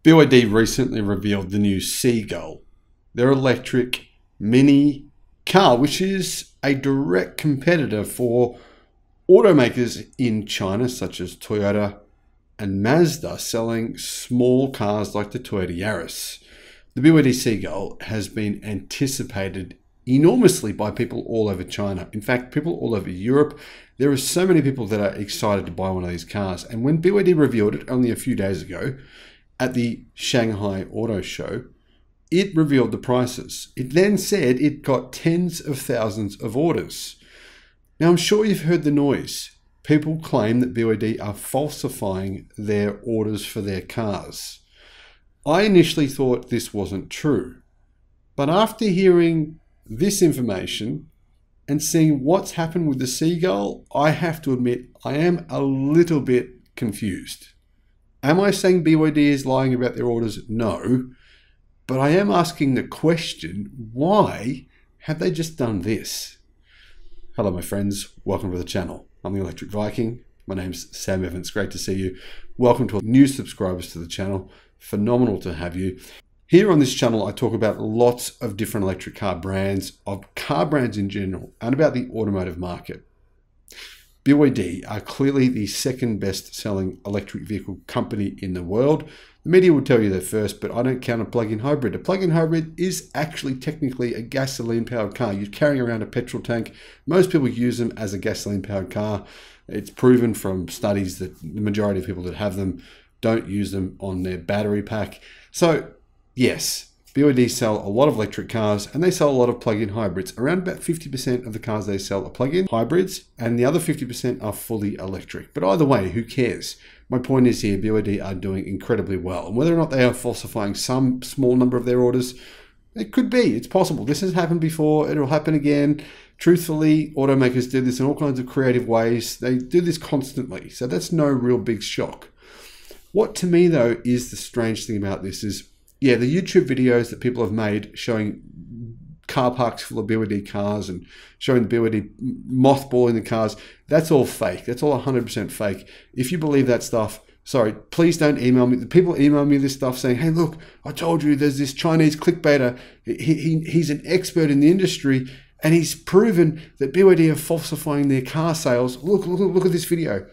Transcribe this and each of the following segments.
BYD recently revealed the new Seagull, their electric mini car, which is a direct competitor for automakers in China, such as Toyota and Mazda, selling small cars like the Toyota Yaris. The BYD Seagull has been anticipated enormously by people all over China. In fact, people all over Europe. There are so many people that are excited to buy one of these cars. And when BYD revealed it only a few days ago at the Shanghai Auto Show, it revealed the prices. It then said it got tens of thousands of orders. Now, I'm sure you've heard the noise. People claim that BYD are falsifying their orders for their cars. I initially thought this wasn't true, but after hearing this information and seeing what's happened with the Seagull, I have to admit I am a little bit confused. Am I saying BYD is lying about their orders? No, but I am asking the question, why have they just done this? Hello my friends, welcome to the channel. I'm the Electric Viking. My name's Sam Evans, great to see you. Welcome to new subscribers to the channel. Phenomenal to have you. Here on this channel, I talk about lots of different electric car brands, of car brands in general, and about the automotive market. BYD are clearly the second best selling electric vehicle company in the world. The media will tell you they're first, but I don't count a plug-in hybrid. A plug-in hybrid is actually technically a gasoline-powered car. You're carrying around a petrol tank. Most people use them as a gasoline-powered car. It's proven from studies that the majority of people that have them don't use them on their battery pack. So yes, BYD sell a lot of electric cars and they sell a lot of plug-in hybrids. Around about 50% of the cars they sell are plug-in hybrids and the other 50% are fully electric. But either way, who cares? My point is here, BYD are doing incredibly well. And whether or not they are falsifying some small number of their orders, it could be, it's possible. This has happened before, it'll happen again. Truthfully, automakers do this in all kinds of creative ways. They do this constantly, so that's no real big shock. What to me though is the strange thing about this is, yeah, the YouTube videos that people have made showing car parks full of BYD cars and showing the BYD mothballing the cars, that's all fake. That's all 100% fake. If you believe that stuff, sorry, please don't email me. The people email me this stuff saying, hey, look, I told you there's this Chinese clickbaiter. He's an expert in the industry and he's proven that BYD are falsifying their car sales. Look at this video.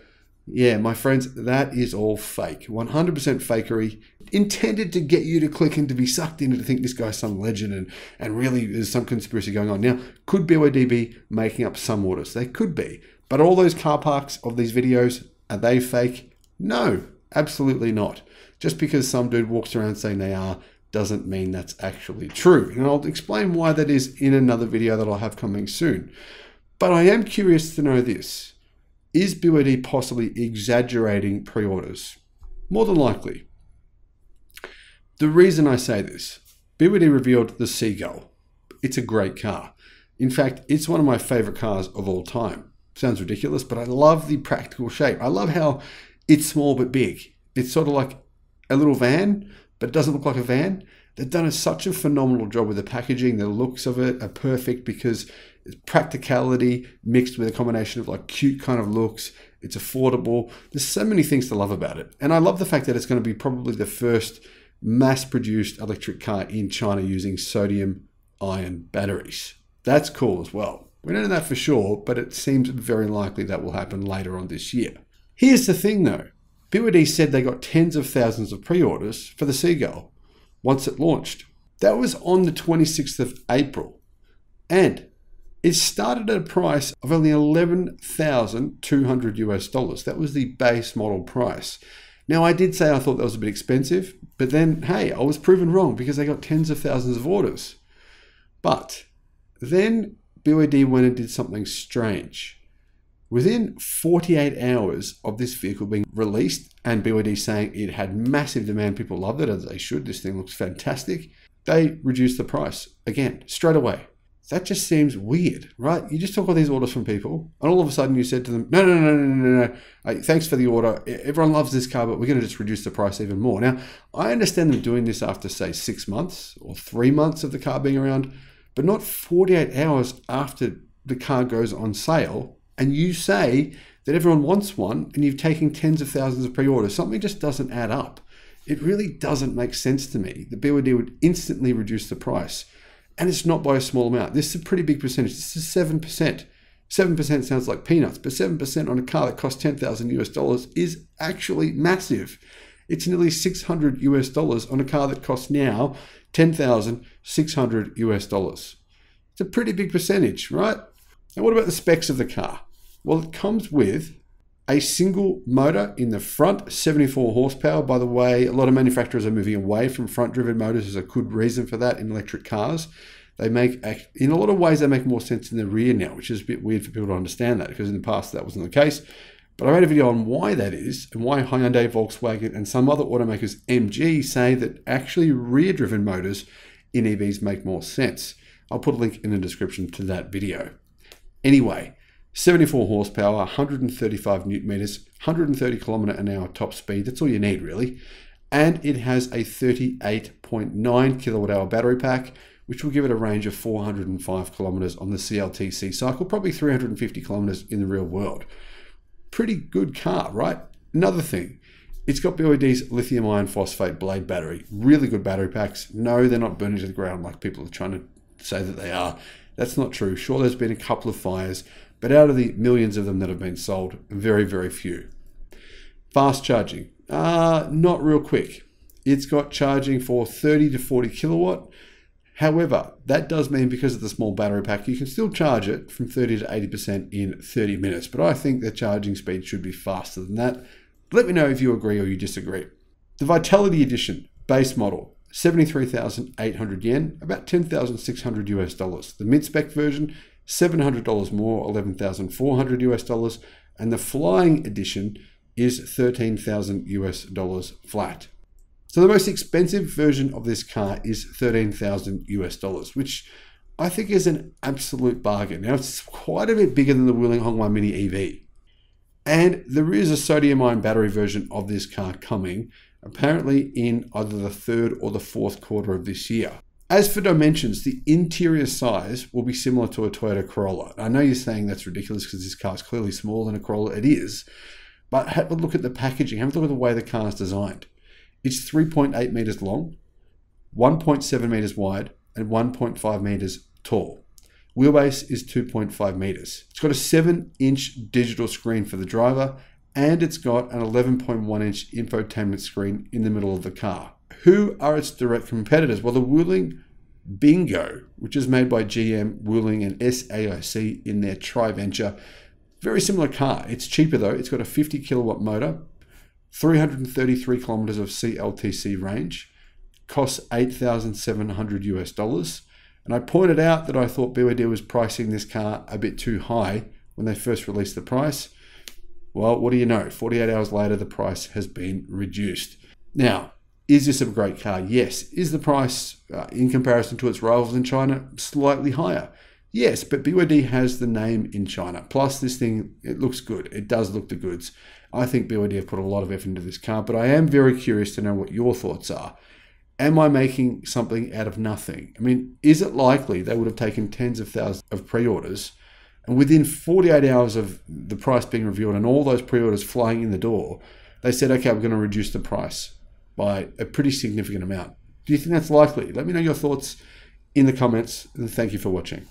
Yeah, my friends, that is all fake. 100% fakery, intended to get you to click and to be sucked in and to think this guy's some legend and really there's some conspiracy going on. Now, could BYD be making up some orders? They could be. But all those car parks of these videos, are they fake? No, absolutely not. Just because some dude walks around saying they are doesn't mean that's actually true. And I'll explain why that is in another video that I'll have coming soon. But I am curious to know this. Is BYD possibly exaggerating pre-orders? More than likely. The reason I say this, BYD revealed the Seagull. It's a great car. In fact, it's one of my favorite cars of all time. Sounds ridiculous, but I love the practical shape. I love how it's small but big. It's sort of like a little van, but it doesn't look like a van. They've done such a phenomenal job with the packaging. The looks of it are perfect because it's practicality mixed with a combination of like cute kind of looks. It's affordable. There's so many things to love about it. And I love the fact that it's going to be probably the first mass-produced electric car in China using sodium-ion batteries. That's cool as well. We don't know that for sure, but it seems very likely that will happen later on this year. Here's the thing though. BYD said they got tens of thousands of pre-orders for the Seagull once it launched. That was on the 26th of April. And it started at a price of only $11,200 US. That was the base model price. Now, I did say I thought that was a bit expensive, but then, hey, I was proven wrong because they got tens of thousands of orders. But then BYD went and did something strange. Within 48 hours of this vehicle being released and BYD saying it had massive demand, people loved it as they should, this thing looks fantastic, they reduced the price again, straight away. That just seems weird, right? You just took all these orders from people and all of a sudden you said to them, no. Thanks for the order. Everyone loves this car, but we're going to just reduce the price even more. Now, I understand them doing this after say 6 months or 3 months of the car being around, but not 48 hours after the car goes on sale and you say that everyone wants one and you've taken tens of thousands of pre-orders. Something just doesn't add up. it really doesn't make sense to me that BYD would instantly reduce the price. And it's not by a small amount. This is a pretty big percentage. This is 7%. 7% sounds like peanuts, but 7% on a car that costs $10,000 is actually massive. It's nearly $600 on a car that costs now $10,600. It's a pretty big percentage, right? And what about the specs of the car? Well, it comes with a single motor in the front, 74 horsepower. By the way, a lot of manufacturers are moving away from front-driven motors. There's a good reason for that in electric cars. In a lot of ways, they make more sense in the rear now, which is a bit weird for people to understand that, because in the past that wasn't the case. But I made a video on why that is, and why Hyundai, Volkswagen, and some other automakers, MG, say that actually rear-driven motors in EVs make more sense. I'll put a link in the description to that video. Anyway, 74 horsepower, 135 newton meters, 130 kilometer an hour top speed. That's all you need, really. And it has a 38.9 kilowatt hour battery pack, which will give it a range of 405 kilometers on the CLTC cycle, probably 350 kilometers in the real world. Pretty good car, right? Another thing, it's got BYD's lithium iron phosphate blade battery. Really good battery packs. No, they're not burning to the ground like people are trying to say that they are. That's not true. Sure, there's been a couple of fires, but out of the millions of them that have been sold, very, very few. Fast charging, not real quick. It's got charging for 30 to 40 kilowatt. However, that does mean because of the small battery pack, you can still charge it from 30 to 80% in 30 minutes. But I think the charging speed should be faster than that. Let me know if you agree or you disagree. The Vitality Edition base model, 73,800 yen, about $10,600. The mid-spec version, $700 more, $11,400. And the Flying Edition is $13,000 flat. So the most expensive version of this car is $13,000, which I think is an absolute bargain. Now, it's quite a bit bigger than the Wuling Hongwei Mini EV. And there is a sodium-ion battery version of this car coming, apparently in either the third or the fourth quarter of this year. As for dimensions, the interior size will be similar to a Toyota Corolla. I know you're saying that's ridiculous because this car is clearly smaller than a Corolla. It is. But have a look at the packaging. Have a look at the way the car is designed. It's 3.8 meters long, 1.7 meters wide, and 1.5 meters tall. Wheelbase is 2.5 meters. It's got a 7-inch digital screen for the driver, and it's got an 11.1-inch infotainment screen in the middle of the car. Who are its direct competitors? Well, the Wuling Bingo, which is made by GM, Wuling, and SAIC in their tri-venture. Very similar car. It's cheaper though. It's got a 50 kilowatt motor, 333 kilometers of CLTC range, costs $8,700. And I pointed out that I thought BYD was pricing this car a bit too high when they first released the price. Well, what do you know? 48 hours later, the price has been reduced. Now, is this a great car? Yes. Is the price, in comparison to its rivals in China, slightly higher? Yes, but BYD has the name in China. Plus, this thing, it looks good. It does look the goods. I think BYD have put a lot of effort into this car, but I am very curious to know what your thoughts are. Am I making something out of nothing? I mean, is it likely they would have taken tens of thousands of pre-orders, and within 48 hours of the price being revealed and all those pre-orders flying in the door, they said, okay, we're going to reduce the price by a pretty significant amount? Do you think that's likely? Let me know your thoughts in the comments, and thank you for watching.